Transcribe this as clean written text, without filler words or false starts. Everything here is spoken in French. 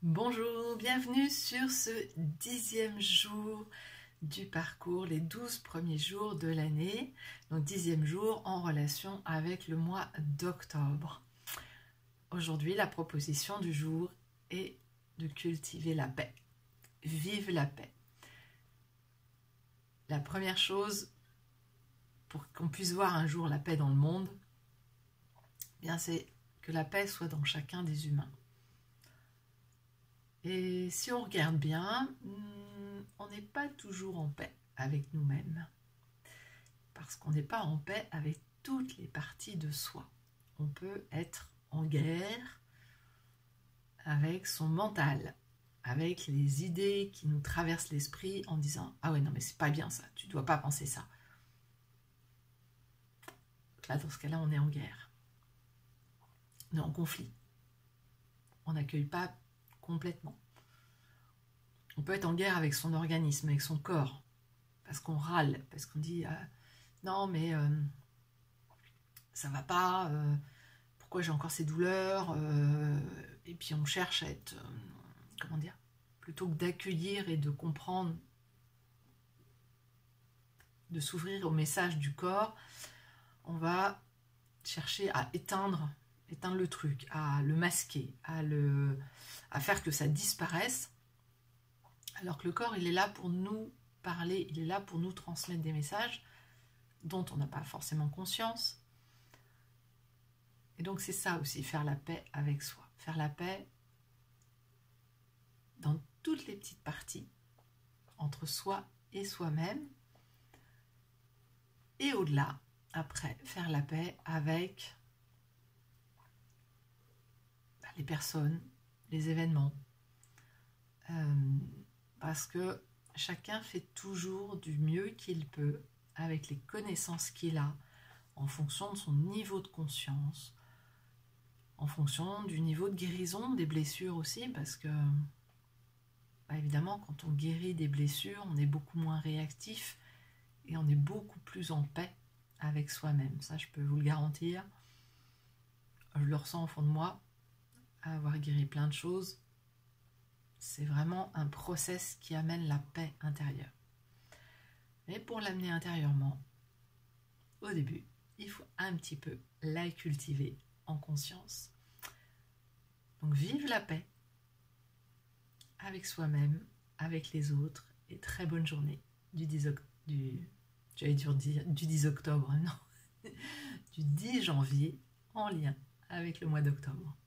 Bonjour, bienvenue sur ce 10e jour du parcours, les 12 premiers jours de l'année. Donc 10e jour en relation avec le mois d'octobre. Aujourd'hui, la proposition du jour est de cultiver la paix. Vive la paix. La première chose, pour qu'on puisse voir un jour la paix dans le monde, bien c'est que la paix soit dans chacun des humains. Et si on regarde bien, on n'est pas toujours en paix avec nous-mêmes. Parce qu'on n'est pas en paix avec toutes les parties de soi. On peut être en guerre avec son mental, avec les idées qui nous traversent l'esprit en disant « Ah ouais, non mais c'est pas bien ça, tu dois pas penser ça. » Là, dans ce cas-là, on est en guerre. On est en conflit. On n'accueille pas complètement. On peut être en guerre avec son organisme, avec son corps, parce qu'on râle, parce qu'on dit non mais ça va pas, pourquoi j'ai encore ces douleurs, et puis on cherche à être, comment dire, plutôt que d'accueillir et de comprendre, de s'ouvrir au message du corps, on va chercher à éteindre le truc, à le masquer, à faire que ça disparaisse. Alors que le corps, il est là pour nous parler, il est là pour nous transmettre des messages dont on n'a pas forcément conscience. Et donc c'est ça aussi, faire la paix avec soi. Faire la paix dans toutes les petites parties, entre soi et soi-même. Et au-delà, après, faire la paix avec les personnes, les événements. Parce que chacun fait toujours du mieux qu'il peut avec les connaissances qu'il a, en fonction de son niveau de conscience, en fonction du niveau de guérison des blessures aussi, parce que, évidemment, quand on guérit des blessures, on est beaucoup moins réactif et on est beaucoup plus en paix avec soi-même. Ça, je peux vous le garantir. Je le ressens au fond de moi, avoir guéri plein de choses. C'est vraiment un process qui amène la paix intérieure. Mais pour l'amener intérieurement, au début, il faut un petit peu la cultiver en conscience. Donc vive la paix avec soi-même, avec les autres, et très bonne journée du 10 octobre, non, du 10 janvier en lien avec le mois d'octobre.